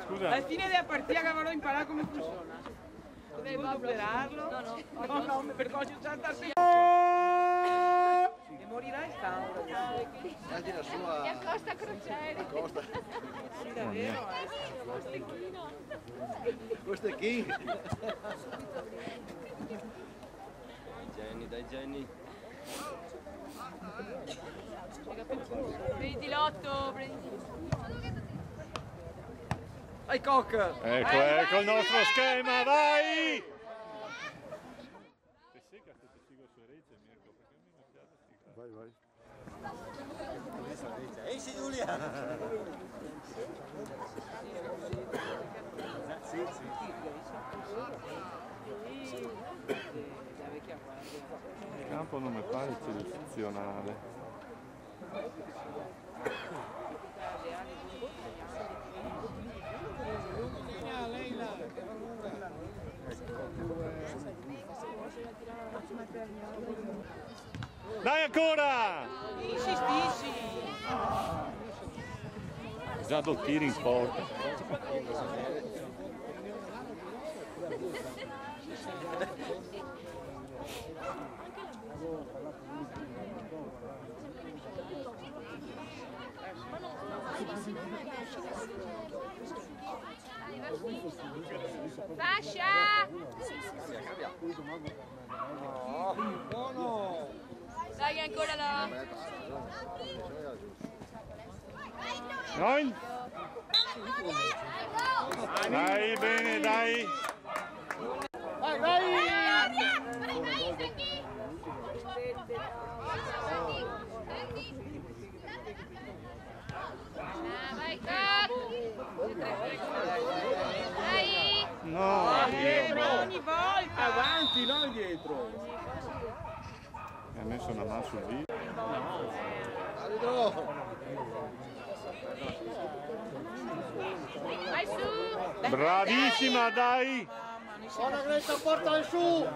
Scusa. Alla fine della partita che avrò imparato come funziona. Devi operarlo? No, per cosa saltarsi. E morirai stanco. Guardi la sua... Ti accosta crociere. Accosta. Sì, davvero. Questo è chi? Jenny, dai Jenny. Prendi l'otto, prendi. Vai Koch! Ecco il nostro schema, vai! Vai, vai. Ehi Giulia! Il campo non mi pare eccezionale. Dai ancora! Insistisci! Già due tiri in porta. Fascia! Buono! Dai ancora là! Nein! Dai, bene, dai! Vai, vai! Vai Coc! Dai! No! Ogni volta! Avanti, non dietro! Mi ha messo una mano sul viso. Vai su! Bravissima, dai! Buona Greta, portala su!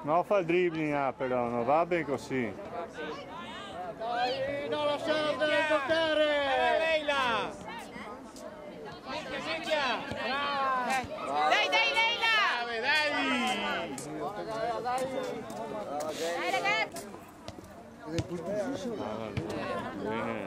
No, fa il dribbling però, non va bene così. Dai, non lasciare del giocare! Leila! Minchia! Dai, dai, Leila! Dai! Dai ragazzi! Bene.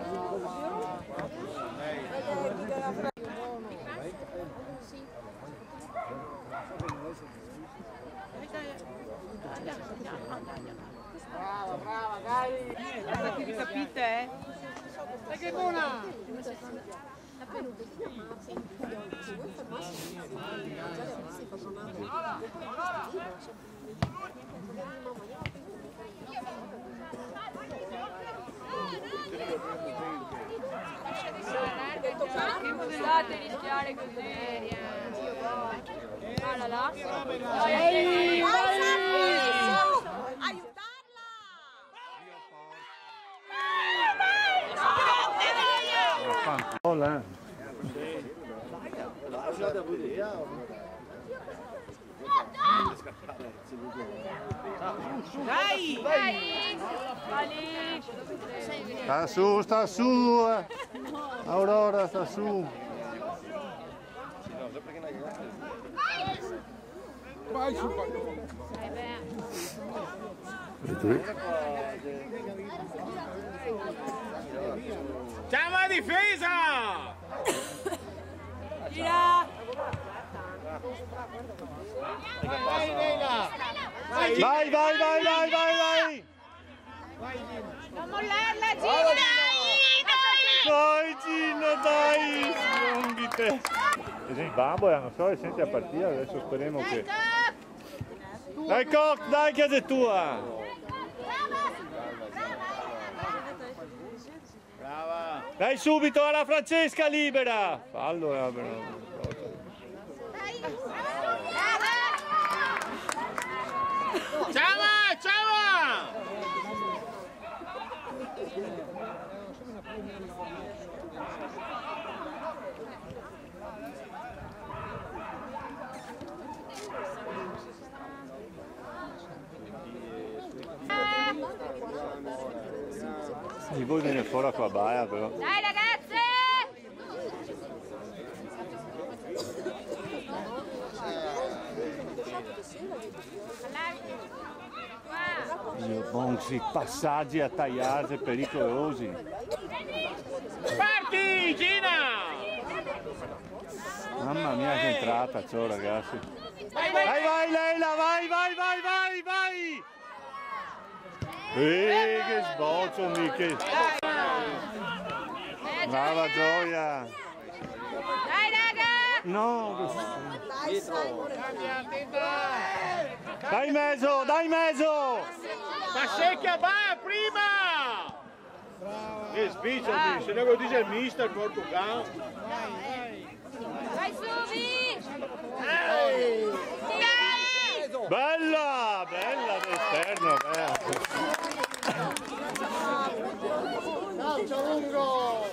Brava, brava, dai! Guarda che vi capite, eh? Dai che buona! Scusate rischiare così. Guarda là. Vai, Aiutarla! Fantastico, Dai! Dai! Ali! Sta su! Aurora sta su! vai sul pallone! Siamo a difesa! Gira! Vai, Leila! Vai, vai, vai, vai, vai, vai! Non mollarla, gira! Dai Gino, dai! Sfondite! Il Bambola, non so, è sempre a partire, adesso speriamo che... Dai Koch, dai che è tua! Brava! Dai subito alla Francesca libera! Fallo, Ciao, ciao! Di voi viene fuori con la baia però. Dai ragazze! Bonzi, passaggi a tagliarsi pericolosi. Parti, Gina! Mamma mia che entrata c'ho ragazzi. Vai Leila, vai! Che sboccio Michi! Brava Gioia! Dai raga! No! Dai mezzo! Ma secchia va prima! Che spiccio, se non lo dice il mister Portogallo. Vai su, Vi! Bella d'esterno, bella! Calcio lungo!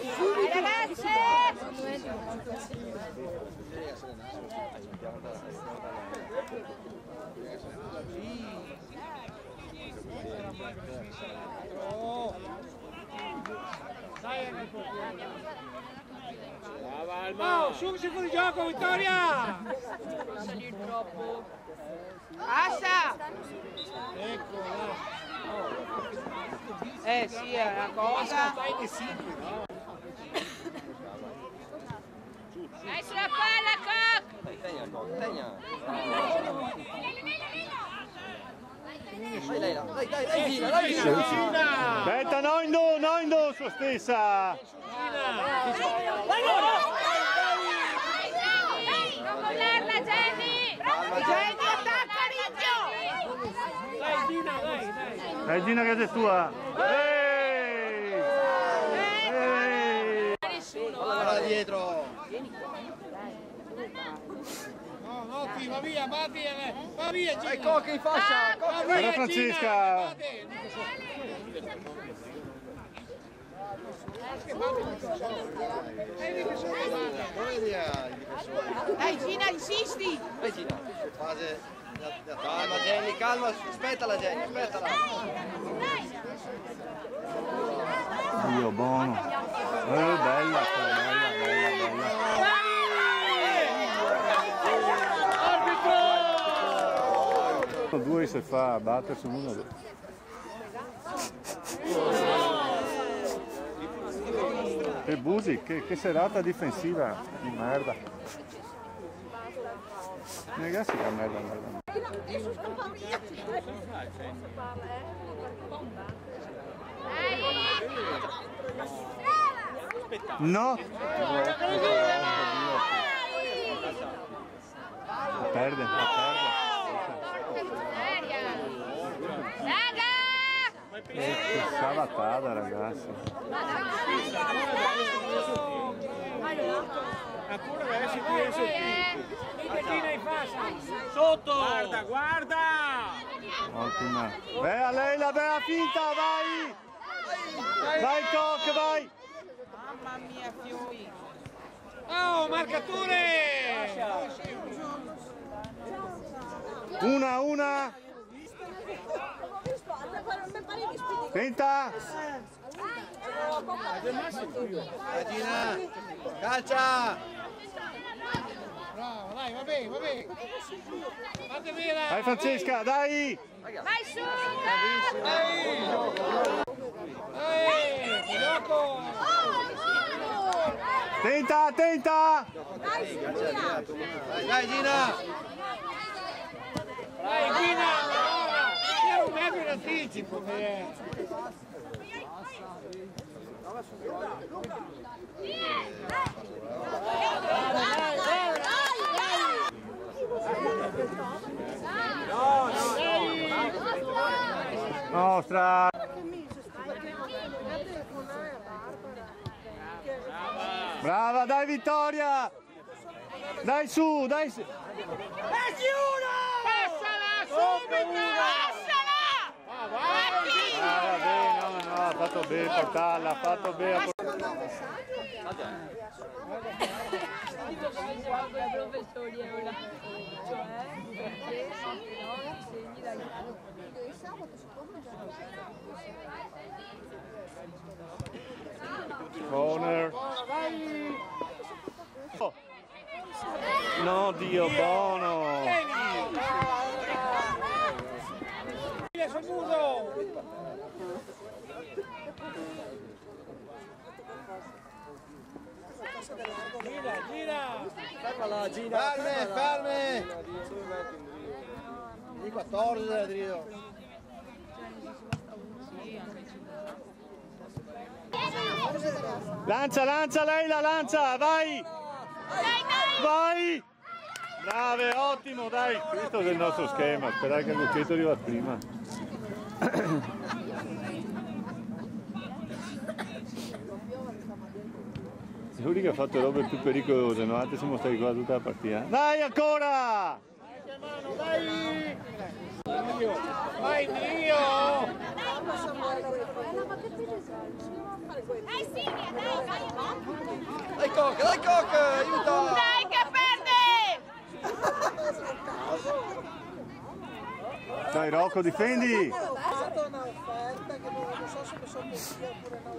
Dai ragazze! Brava Alma! Subito fuori gioco, Vittoria! Non salire troppo. Passa! Sì, è una cosa. Dai sulla palla, Coc! Aspetta, no in do sua stessa! Non mollarla, Jenny! Jenny, attacca, Ricchio! Dai Gina che è tua! Nessuno! Guarda dietro! No, va via, Gina! Ecco che in fascia! Guarda Francesca! Dai Gina, insisti! Fase... Calma Jenny, calma, aspettala Jenny, aspettala! Dio buono! Bella! Due se fa battere su uno. Che Busi, che serata difensiva di merda. Ragazzi che merda. No! La perde. Che savatada ragazzi. Ancora adesso penso Sotto! Guarda! Ottima. Bella Leila, bella finta, vai! Vai Coc, vai! Mamma mia, fiori! Oh, marcature! Una! Tenta! Gina! Calcia! Bravo, dai, va bene! Fate via! Vai Francesca, dai! Vai su! Gioco! Tenta! Dai Gina! Dai Gina! Era un metro in anticipo! Nostra! Brava, dai Vittoria! Dai su! Passala subito! Passala! Va bene, no, fatto bene a portarla, ha fatto bene a portarla. Corner. Oh. No, Dio, buono. Gira! Fermala, Gina! Ferme! Di 14 Adrio. Lancia, lei la lancia, vai! Vai! Brave, ottimo, dai! Questo è il nostro schema, sperare che il lucchetto arriva prima. Lui che ha fatto robe più pericolose, noi altri siamo stati qua tutta la partita. Dai ancora! Dai! Vai Dio! Dai Coc, aiuta! Dai che perde! Dai Rocco, difendi! È stata un'offerta che non so se mi sono messo oppure no.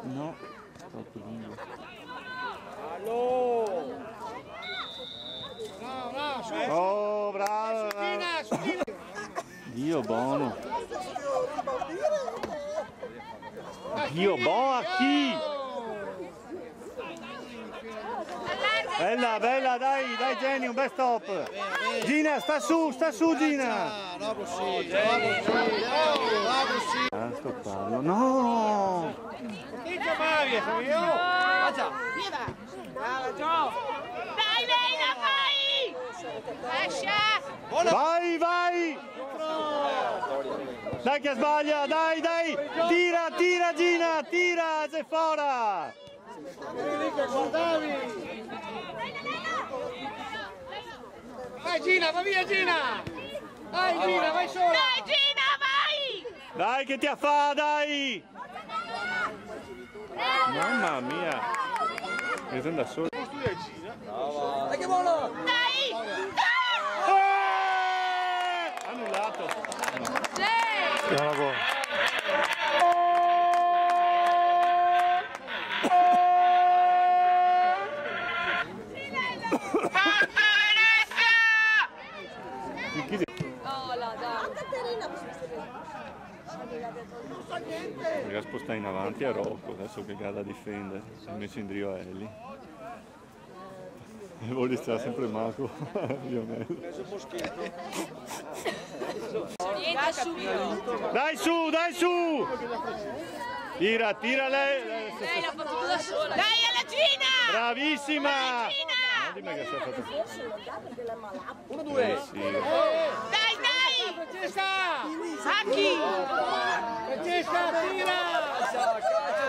No, troppo lungo. Allo! No, su! Oh, bravo! Dio buono! Dio buono a chi? Bella, bella, dai Jenny, un bel stop! Gina, sta su Gina! Bravo sì! Stopparlo, no! Dice Mario, sono io! Dai Leila, vai! Lascia! Vai! Dai che sbaglia, dai! Tira Gina, tira, sei fuori! Vai Gina, va via Gina! Vai Gina, vai sola! Dai Gina, vai! Dai che ti affà, dai! Mamma mia! Mi sembra da solo. Dai che buono! Dai! Annullato! Sì! Bravo! Bisogna spostare in avanti a Rocco, adesso che gara a difendere, si è messo in drio a Ellie. E vuole stare sempre Marco, Lionel. Rientra subito! Dai su! Tira lei! Lei l'ha fatto tutto da sola! Dai alla Gina! Bravissima! Dai Gina! Non dimmi che si è fatto. 1-2! Sì. Dai! Francesca! Sacchi! Francesca, tira!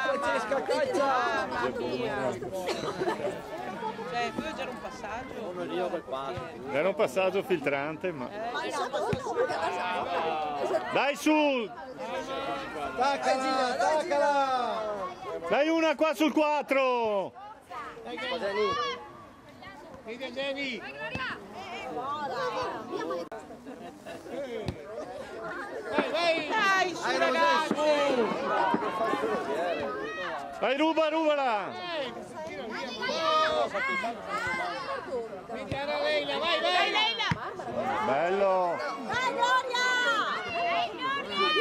Francesca, caccia! Mamma mia! Cioè, poi c'era un passaggio. Era un passaggio filtrante, ma... Dai su! Attaccala! Dai una qua sul 4! Vedi Jenny! Dai, su ragazzi! Vai, rubala! Vedi era Leila, vai! Dai Leila! Bello! Dai Gloria!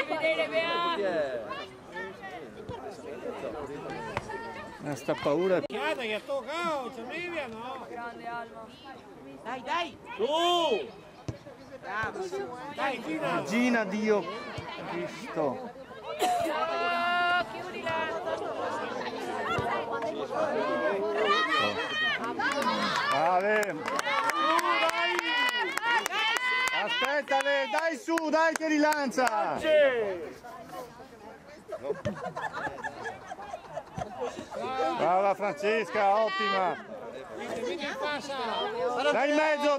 Vedere Bea! Sta paura. Chiara che ha toccato, c'è Livia, no? Grande Alma! Dai! Su! Bravo, su! Dai Gina! Gina, Dio Cristo! Chiudila! Ale! Aspetta, Ale, dai su, dai che rilancia! Brava Francesca, ottima! Dai in mezzo!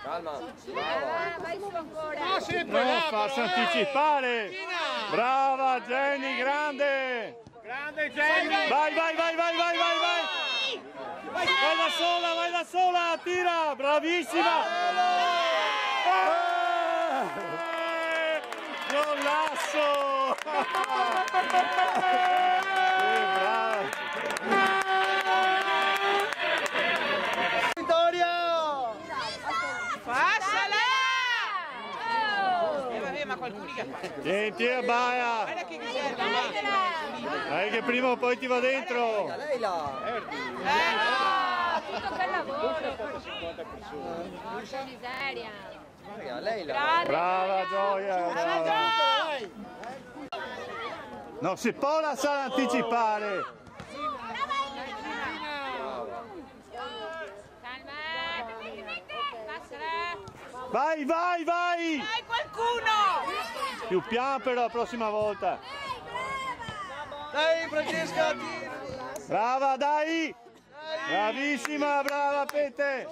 Calma. Vai su ancora. No, sempre Non là, farsi però, anticipare. Brava Jenny, grande. Grande Jenny. Vai, vai, vai, vai, vai, vai, vai. Vai da sola, tira, bravissima. Golasso. Vittoria! Passala! Vabbè, ma qualcuno che fa. Tienti a Baia. Guarda che serve, ma... Dai che prima o poi ti va dentro. Lei là! Tutto quel lavoro. Porca miseria. Lei là! Brava Gioia. Brava. No, si può lasciare anticipare. Calma. Passala. Vai, vai, vai. Dai, qualcuno! Più piano però la prossima volta. Dai Francesca! Brava, dai. Bravissima, brava Pete.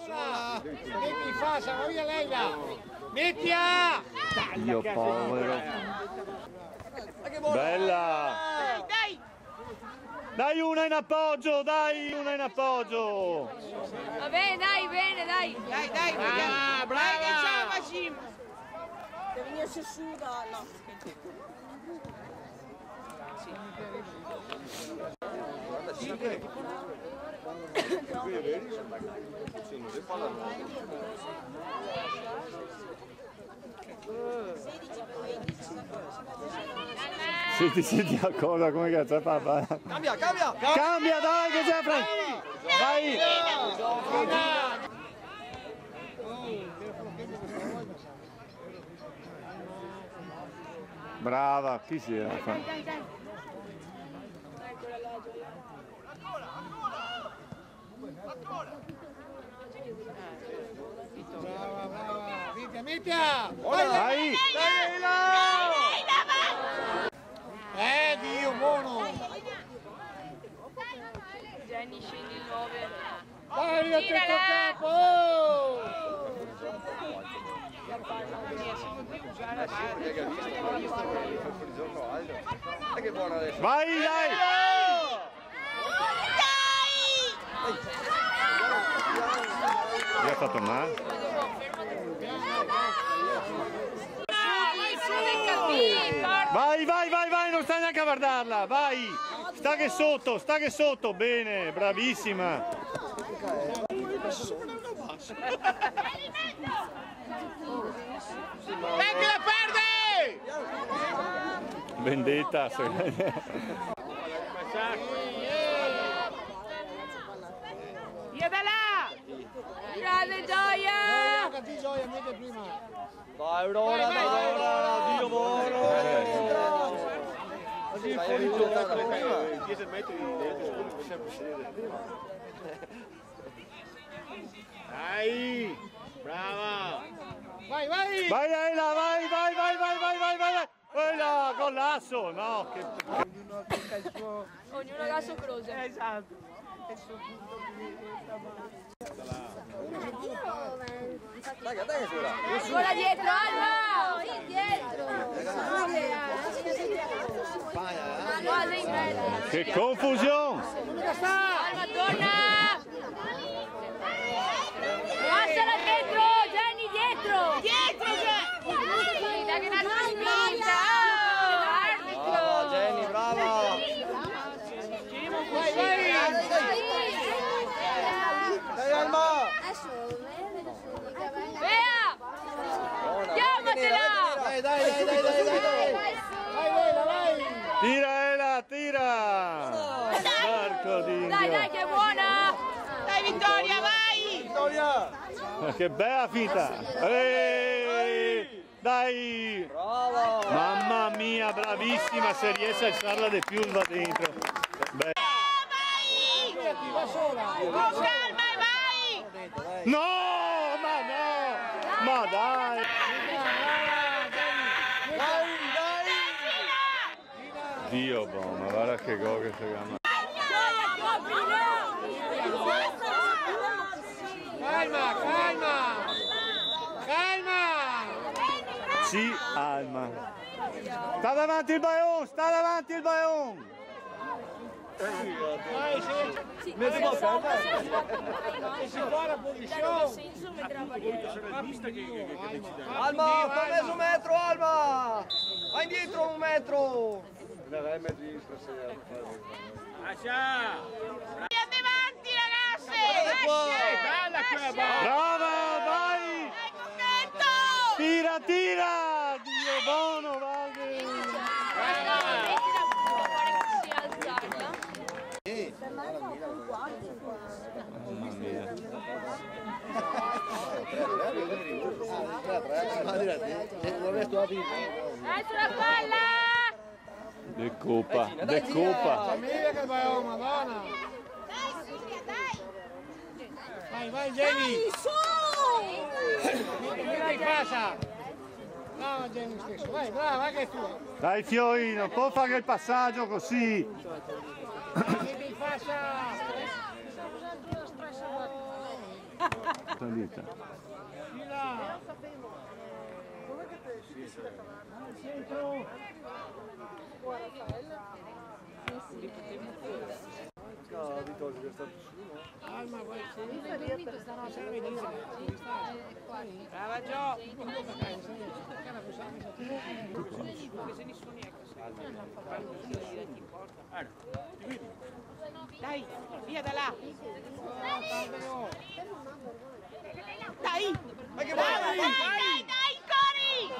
Metti fa, siamo via lei là! Mettila! Dio povero. Bella. Dai! Dai una in appoggio, dai una in appoggio. Va bene, dai, bene, dai. Dai, dai, Ah, brava! Dai, che ciao, Magim! Venisse su dalla. Senti a cosa come cazzo fa? Cambia, cambia! Cambia, dai che c'è Fran. Vai. Brava, chi si era? Brava, brava! Mettila! Vai! Dio, buono! Jenny scendi il 9. Dai, a Tirala! tetto capo! Perché ha visto che fa fuori gioco alto. Guarda che buona adesso! Vai, dai! Gli ha fatto male? Vai, vai, vai, vai, non stai neanche a guardarla, vai! Sta che sotto, bene, bravissima! Mettila, perde! Vendetta! Via da là! Grande Gioia! Così Gioia, metti prima! Vai Aurora, dai Aurora, Dio buono! Così fuori gioco prima! 10 metri dentro, possiamo sedere. Dai! Brava! Vai, vai! Vai Ela, vai, vai, vai, vai, vai, vai, vai! Quella, golasso! No, che... Ognuno ha il suo croce. Esatto. Dai, sulla! Ancora dietro, Alba! Dietro! Guarda in mezzo. Che confusione! Alba, torna! Passala dietro! Jenny, dietro! Dietro, Jenny! Dai, che un'altra spinta! Brava Jenny, brava! Vai, vai! Dai Alma! Bea! Chiamatela! Dai! Vai, Lela, vai! Tira Ela, tira! Marco Dai, d'Indio! che è buona! Dai, Vittoria, vai! Vittoria! Che bella finta! Dai! Brava! Mamma mia, bravissima, se riesce a alzarla di più va dentro. Beh. Va sola! Con calma e vai! No, ma no! Ma dai! Dio, boh, ma guarda che gol che si chiama. Vai, calma, calma! Calma! Sì, Alma. Sta davanti il Bayon, sta davanti il Bayon! Vai, sì! Ne devo e si fa la posizione! Alma, fa mezzo metro, Alma! Vai indietro un metro! Lascia! Avanti ragazze! Bella quella bolla! Brava, vai! Dai, contento! Tira, tira! Dio buono, Valde! Sulla palla! De Copa, de Copa! Famiglia che vai, oh Madonna! Dai Silvia, dai! Vai, vai Jenny! Che passa? Brava Jenny stesso, vai, brava, che è tua! Dai Fiorino, può fare il passaggio così! Che passa? Salita. Brava Gio! Dai, via da là! Dai! Vai che Dai, Cori!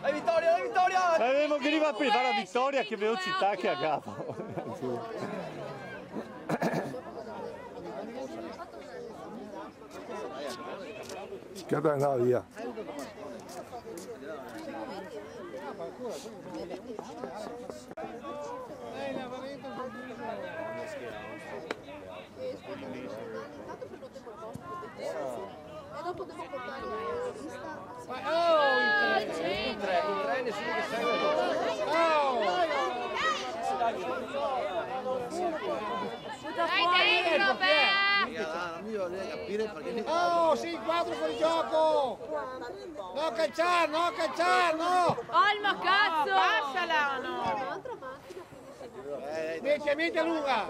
Vai Vittoria, vai Vittoria! Sapevo che arriva prima la vittoria, che velocità che aggrava! Schiatta e andava via. E dopo devo portare la lista. In tre, nessuno che segue. Dai dentro, Bea! Oh, sì, 4 fuori gioco! No, calciare, no, calciare, no! Alma, cazzo! Passala! Un'altra macchina. Metti lunga!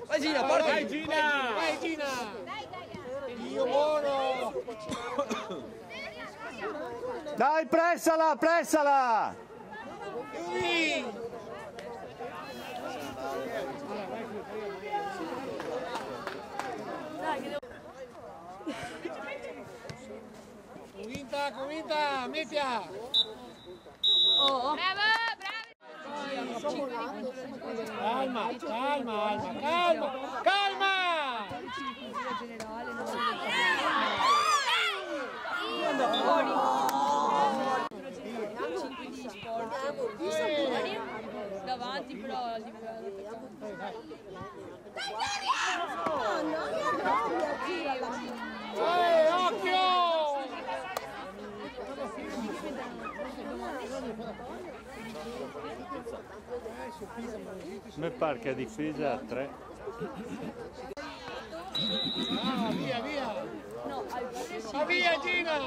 Vai Gina, porta! Vai Gina! Vai Gina! Dio buono! Dai, pressala, pressala! Chiudi! Convinta, mettila! Bravo, bravo! Calma, calma, calma, calma! Davanti però al livello. Occhio! Mi pare che a difesa a 3. Via, via! No, alcune sì. Va via Gina!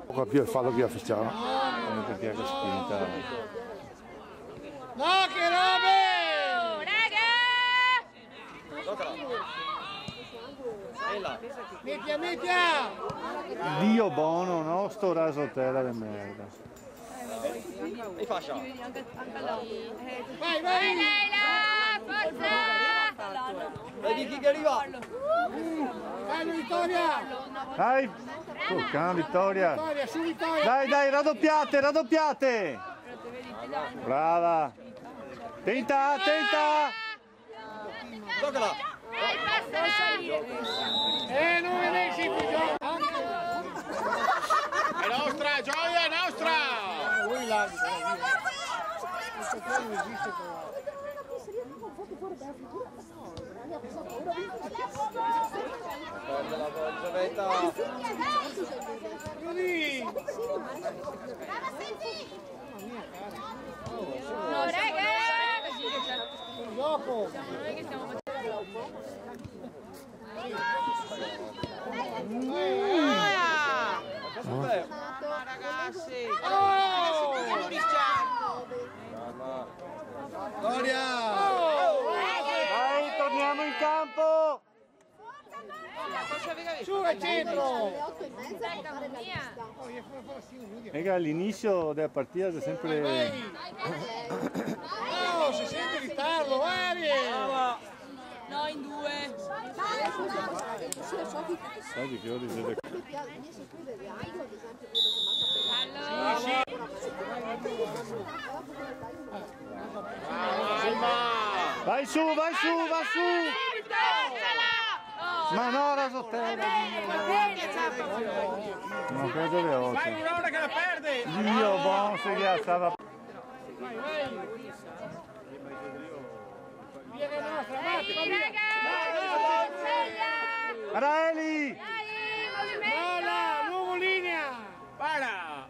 Poco più il fallo che facciamo. Perché ha spinta. No, che robe! Mettila! Dio buono, no? Sto rasotella di merda. E fascia! Vai, vai! Leila, forza! Vedi chi che arriva! Vai Vittoria! Dai! Porca vittoria! Vittoria, su Vittoria! Dai, dai, raddoppiate, raddoppiate! Brava! Tenta, tenta! Toccala! Dai, passala! Non vedessi più gioco! È nostra, Gioia, è nostra! Lui là, questo qua non esiste però. Perde la giavetta! Chiudi! No, raga! Gioco! Non è che stiamo facendo. Sì. Oh! Non rischiamo. Gloria! Dai, torniamo in campo! Su al centro! Alle 8:30 può fare la lista. Raga, all'inizio della partita è sempre... Oh, si sente in ritardo, Ariel! No, in due. Sai di che ore siete? All'inizio scrivere anche, ad esempio, quello che manca per Vai su, vai su, va su! Ma no, la sotterra! Non credo le 8. Vai un'ora che la perde! Dio, buon, si rialzava. Araeli! Nuovo linea! Para!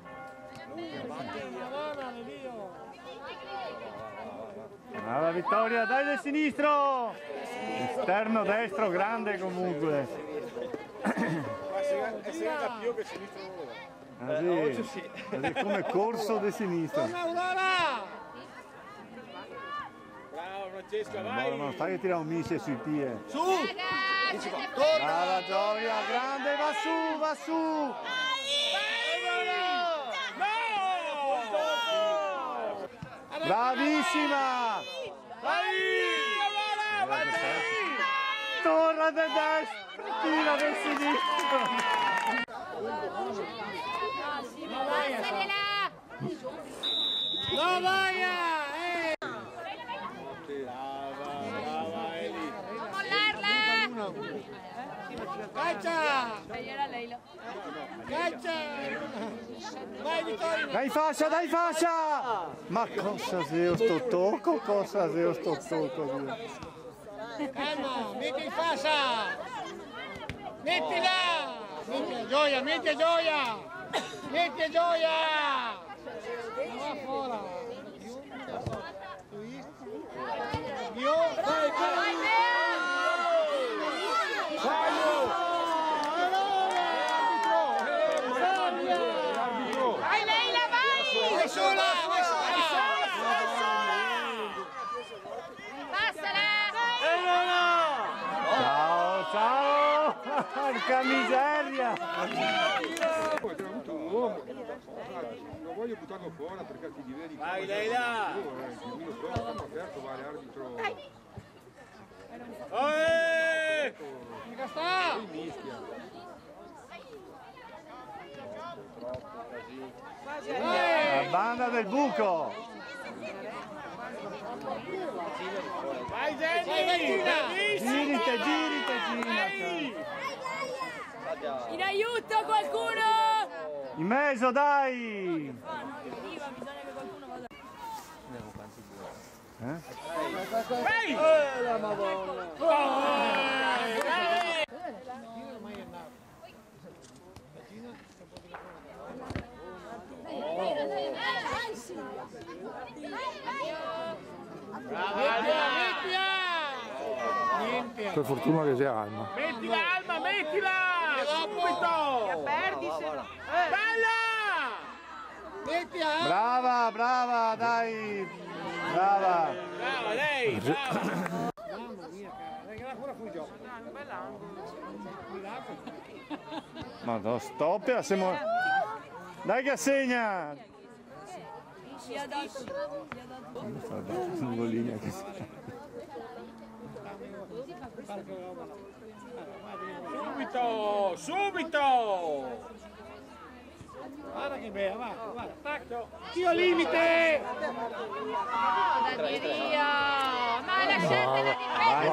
Brava Vittoria, dai del sinistro! Esterno destro, grande comunque. È senza più che sinistro non Ah, sì. È come corso di sinistra. Aurora! Bravo Francesca, Ma vai! non stai a tirare un missile sui piedi. Su! Brava Gioia, grande, va su, va su! Bravissima! Torna da destra, tira del sinistro! No, Vaia! Brava Eli! Non mollarla! Caccia! Era Leila. Caccia! Vai Vittorio! Dai fascia! Ma cosa se sto tocco? Cosa se sto tocco? Calma, metti in fascia! Mettila! Metti a Gioia, metti a Gioia! Metti a Gioia! Va fuori! Io? Vai, vai! Vai Leila, vai! Vai sola! Vai sola! Passala! Ciao! Porca miseria! Non voglio buttarlo fuori perché ti diventi. Vai Leila! Il campo aperto va all'arbitro. Mica sta! La banda del buco! Vai Jenny! Vai Gina! Girite, Gina! In aiuto qualcuno! In mezzo, dai! Vai! La Madonna! Per fortuna che sia Alma. Mettila Alma, mettila! Subito! Perdi se no. Bella! Metti Brava, dai! Brava! Brava lei! Brava! Mamma mia, cara, ancora fuori gioco. Ma no, stop, siamo... Dai che assegna! Gli ha dato. Linea che si... Subito! Subito! Guarda che bella, guarda, tacco. Tiro limite! Da Diria! Ma lasciate la difesa!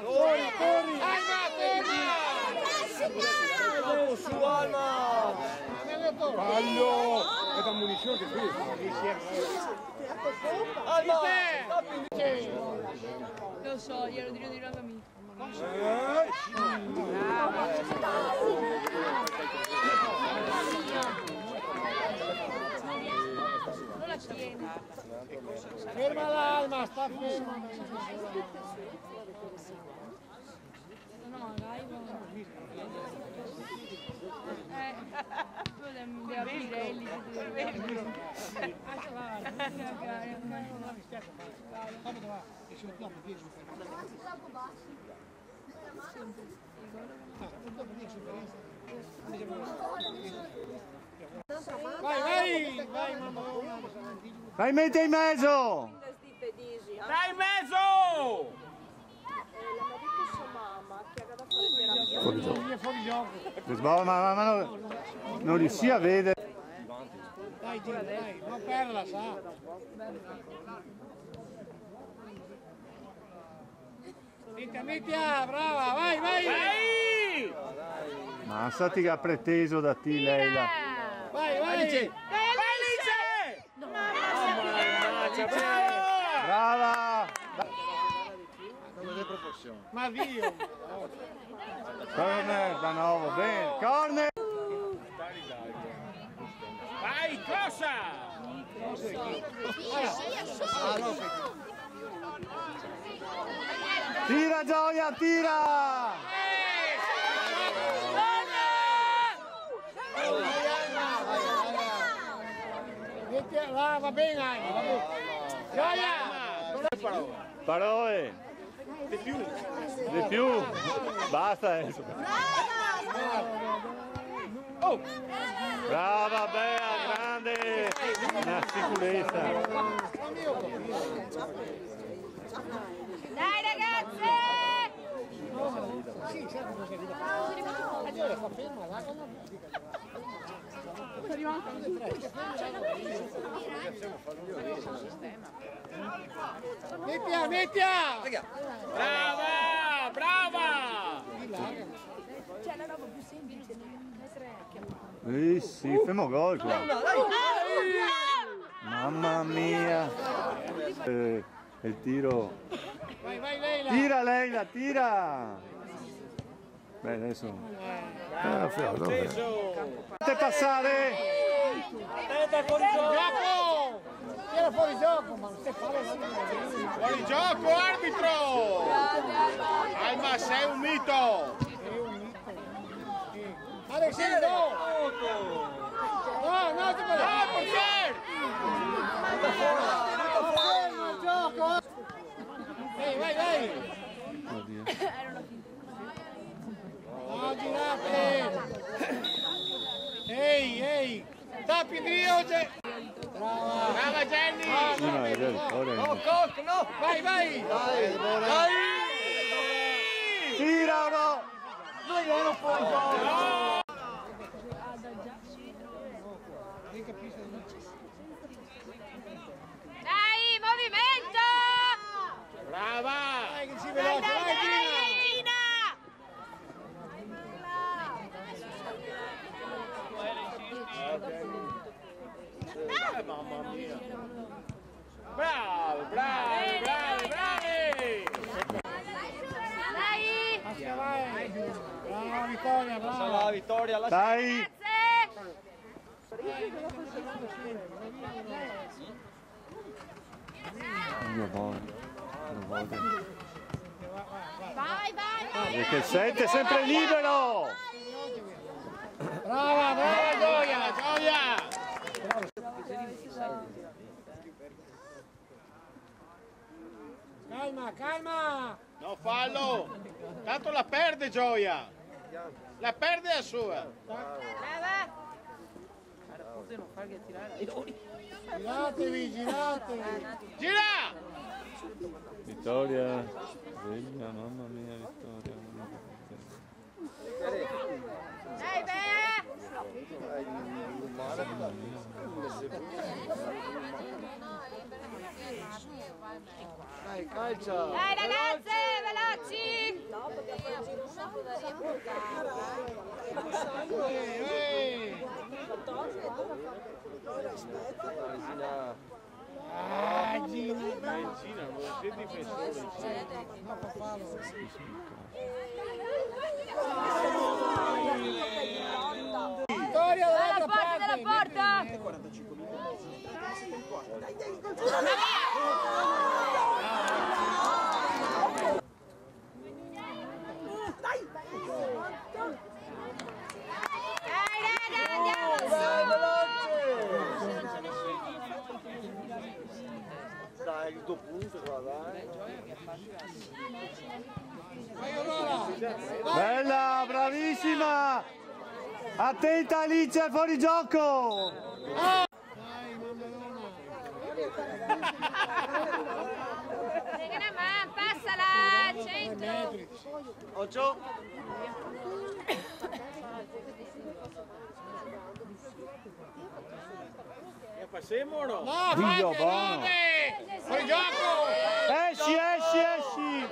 Corri, corri! Alma, corri! Su Alma! Taglio! È da munizione che qui. Alma! Lo so, glielo dirò anche a me. Non la tieni. Ferma l'Alma, sta ferma! No, dai, va. Vai, mamma. Vai, metti in mezzo! Dai in mezzo! Fuori gioco. Ma non riuscì a vedere. Dai, non perla, sa. Mettila, brava, vai! Massati che ha preteso da te, Leila. Vai! Brava! Ma Dio! Corner da nuovo, bene, corner! Vai, crossa! Tira Gioia, tira! Là, va bene, Gioia! Parole! Di più! Basta adesso! Brava Bea, grande! Una sicurezza! Dai ragazze! Mettila! Brava! C'è la roba più semplice, Sì, fermo gol qua! Mamma mia! Il tiro! Vai Leila! Tira Leila, tira! Beh, adesso... Fate passare! Gioco! Era fuori gioco, ma non si fa Fuori gioco, arbitro! Alma, sei un mito! Alexei, no! No, ti puoi... No, perché? Gioco! Vai! Oddio. No, girate! Ehi! Tappi Dio! Brava Jenny! No, è vero, ora... No! Vai! Tira, no! Dai, movimento! Brava! Dai, che ci veloce! Vai, Gina! Mamma mia! Bravi! Dai! Brava Vittoria, brava! La vittoria alla Dai! Vai! Perché sente sempre libero! Brava Gioia! Calma! Non fallo! Tanto la perde Gioia! La perde la sua! Giratevi! Gira! Vittoria, sveglia, mamma mia, Vittoria. Dai, Bea! Dai, calcia! Dai ragazze, veloci! Gina! Gina, non sei difensore. Vittoria Dalla porta! Dai, raga, andiamo! Dai, veloce! punto qua, dai. Bella, bravissima! Attenta Alice, al fuorigioco! Passala, al centro. 8. E passiamo o no? No, Dio, fate, buono. dove? Fuori gioco! Esci, esci, esci!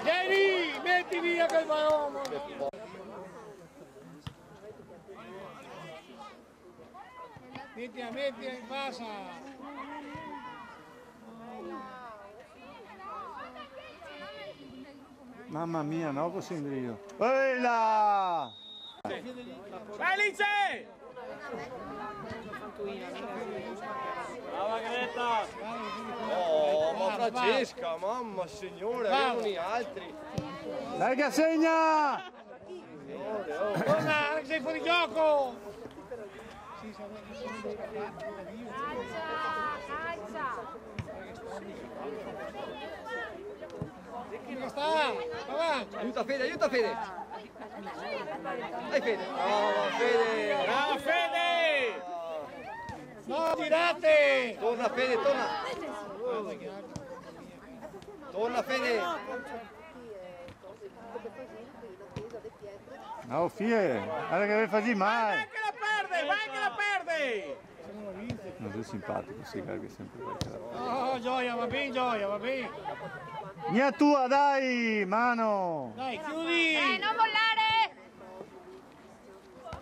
Vieni, metti via quel ballone! Metti, passa! Mamma mia, no così Indrio. Bella! Vai Alice! Brava Greta! Oh, ma Francesca, mamma signore, avevano gli altri. Dai che segna! Torna, sei fuori gioco! Dove sta? Avanti! Aiuta Fede, aiuta Fede! Dai Fede! Brava Fede! Brava Fede! No, tirate! Torna Fede, torna! Torna Fede! No, fie, guarda che deve fare mai! Vai che la perde, vai che la perde! Non sei simpatico, sì, che sempre vai che la perde. Oh, Gioia, va bene, Gioia, va bene! Mia tua, dai, mano! Dai, chiudi! Non mollare.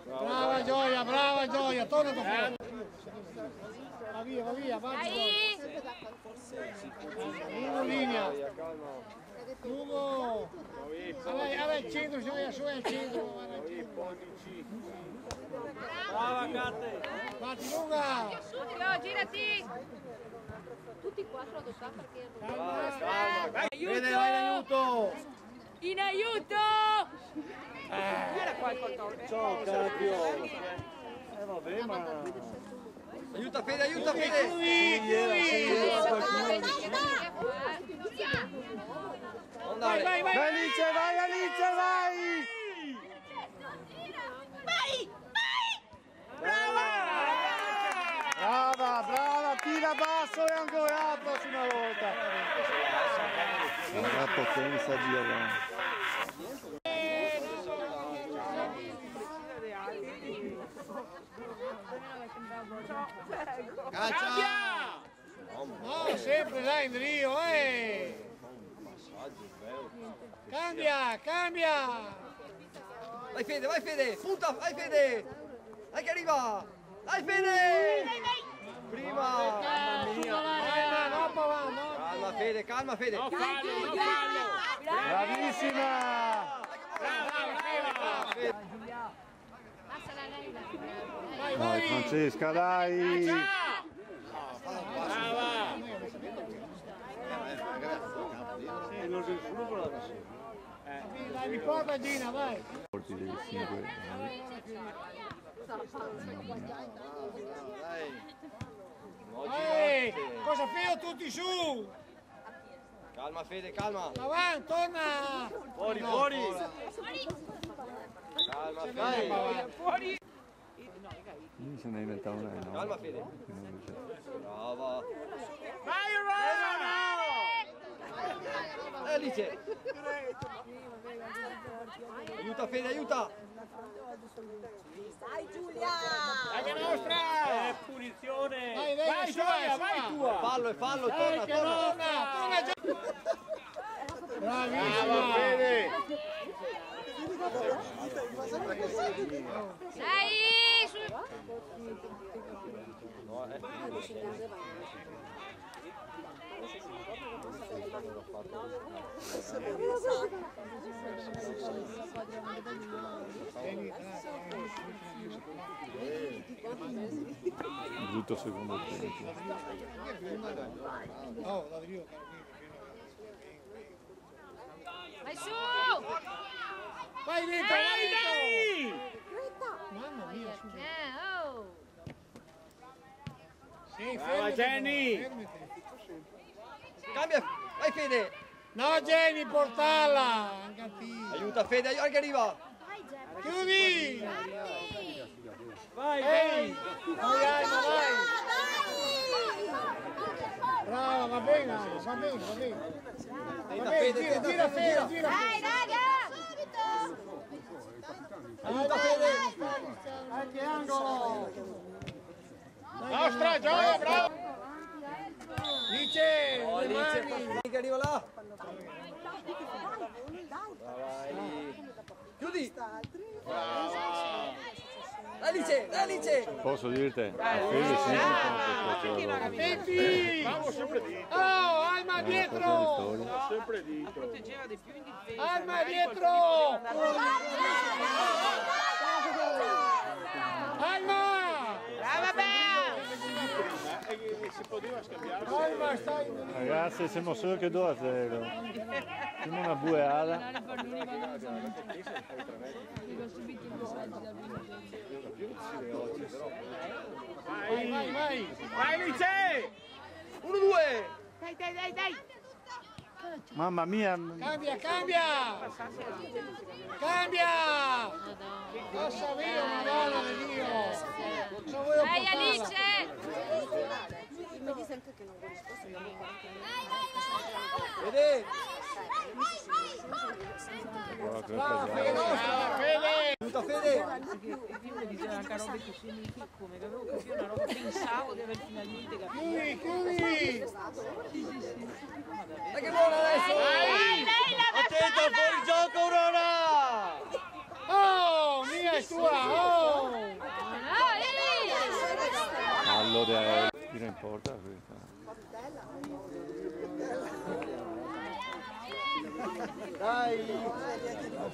Brava Gioia, torna tu fuori! Va via, va! Dai. Lungo linea! Lungo! Vabbè, il centro, Gioia, su al centro! Brava Gatte! Batti lunga! Subito, girati. Tutti e quattro adottati perché... Fede, vai in aiuto! In aiuto. Era qualcosa. Ciao Carapio! Vabbè, ma... Aiuta Fede, aiuta Fede! Non dare! Vai! Vai Alice, vai! Brava, tira basso e ancora la prossima volta! La potenza di avanti. Cambia! No, sempre là in Rio, Cambia! Vai Fede! Punta, vai Fede! Dai che arriva! Dai Fede! Prima! Calma Fede! No fallo! Bravissima! Passala lei. Dai Francesca, dai! Brava! Dai, riporta Gina, vai! Porti dei 5. Cosa fai tutti su? Calma Fede, calma! Avanti, torna! Fuori! Calma Fede! Fuori. Io se ne inventavo una, no? Calma Fede! Brava! Vai Romano! Alice! Aiuta Fede, aiuta! Dai Giulia! Dai che nostra! Punizione! Vai, Gioia, vai tua! Fallo, torna! Torna già! Brava Bravissima! Fede! Dai, su. Brutto secondo tempo. Oh, da Rio, Vai su. vai dentro! Dai! Mamma mia, su! Oh. Sì, Brava Jenny! fermati. Cambia, vai Fede. No Jenny, portala. Aiuta Fede, aiuta che arriva. Chiudi. Vai, Ehi, vai. Brava, va bene, va bene. Va bene, gira Fede. Dai, raga! Aiuta Fede. Anche angolo. Nostra Gioia, bravo! Lice, Oh, le Alice, mani. che arriva là. Vai. Chiudi. Alice. Posso dirti? Fede Metti! Bravo sempre dentro, Oh, Alma dietro! sempre dentro. proteggeva di più in difesa. Alma dietro! Alma! Brava Bea! E si poteva scambiare. Alma, stai... Ragazzi, siamo solo che 2-0. Siamo una bueada. Vai! Vai Lice! 1-2. Dai! Mamma mia. Cambia! Passa via, madonna di Dio! Non voglio Dai, portarla. Alice! Mi dice anche che non vuole risposta. Fede. Brava, Fede! Aiuta Fede. Il film diceva anche robe che significa come che avevo capito una roba, pensavo di aver finalmente capito. Chiudi! Dai che buona adesso. Attento al fuorigioco Aurora. Oh, mia è tua! Oh! Allora, tira in porta questa. Dai.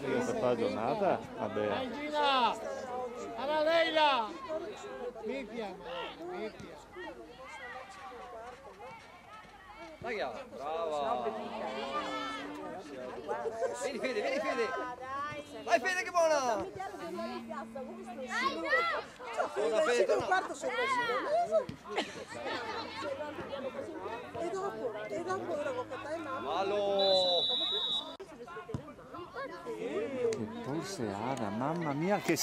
Questa fa la giornata? Vabbè. Dai Gina! Alla Leila! Mettila! Dai, brava. Vieni Fede. Vai Fede che buona. Torna Fede, torna. Quarto sei e dopo ora con te mamma. Malo. Che porseada, mamma mia che...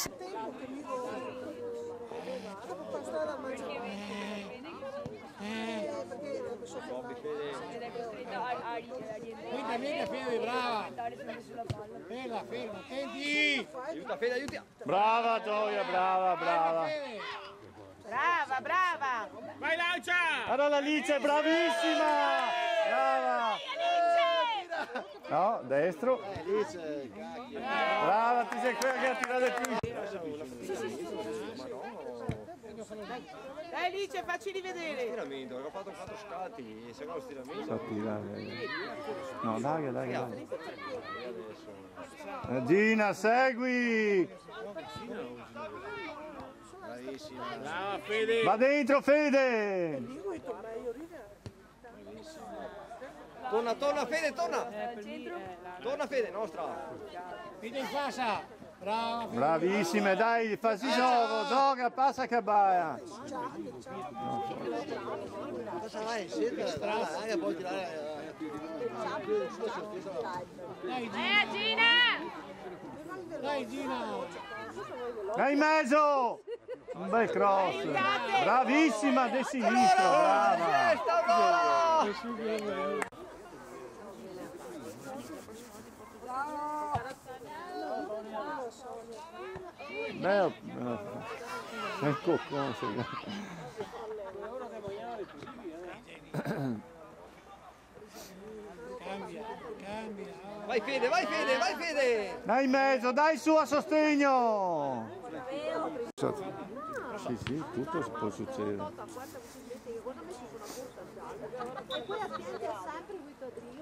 Mica Fede, brava! Ferma, attenti! Aiuta Fede, aiuti. Brava Gioia, brava. Fede! Brava! Vai Lancia! Allora Alice, bravissima! Brava! No, destro. Brava, ti sei quella che ha tirato più. Dai Alice, facci rivedere! Stiramento, ho fatto 4 scatti, se no lo stiramento. Infatti, dai. No, dai. Gina, segui! Bravissima. Brava Fede! Va dentro, Fede! Torna Fede, torna! Torna Fede, nostra! Fede in fascia! Brava! Bravissime, dai, facci gioca, passa Cabaia! Cosa vai? Anche puoi tirare Dai Gina! Dai in mezzo! Un bel cross! Bravissima, di sinistro, brava! Beh, è coccone, Cambia! Vai Fede! Dai in mezzo, dai su a sostegno! Sì, tutto può succedere. E poi attenti sempre lui padrino.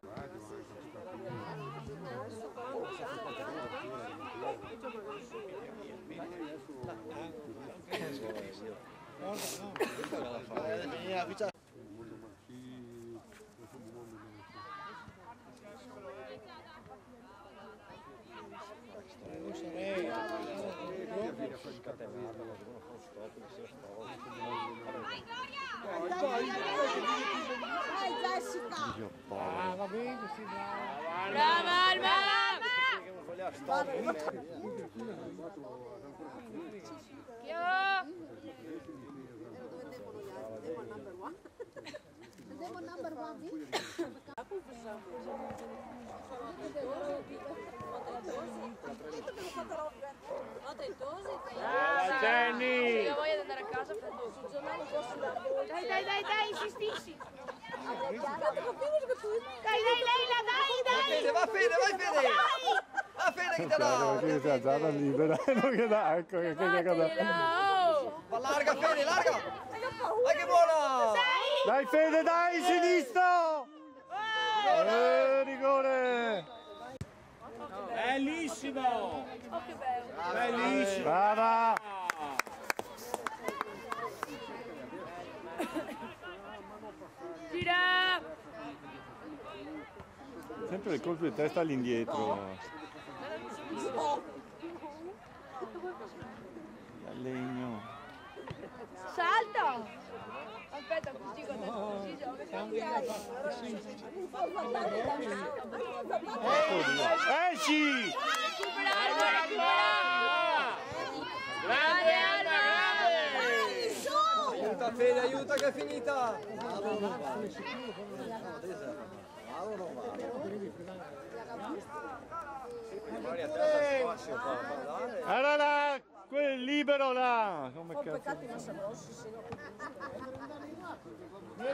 Vai Gloria! Jessica! Ah, va bene, sì, brava. Brava Alba! Andiamo number one. Jenny! Io voglio andare a casa per Dai, insistisci. Dai, Leila, dai! Va Fede! Va Fede che te la... Perché si è alzata libera, non che dà, ecco che Va larga Fede, larga! Dai che buona! Dai Fede, dai, sinistro! Rigore! Bellissimo! Oh, che bello. Bellissimo! Brava! Gira! Sempre il colpo di testa all'indietro. Dal legno. Salta! Aspetta, così così Esci! Grande Alba! Aiuta Fede, aiuta che è finita! Allora là, quel libero là! Come cazzo? No,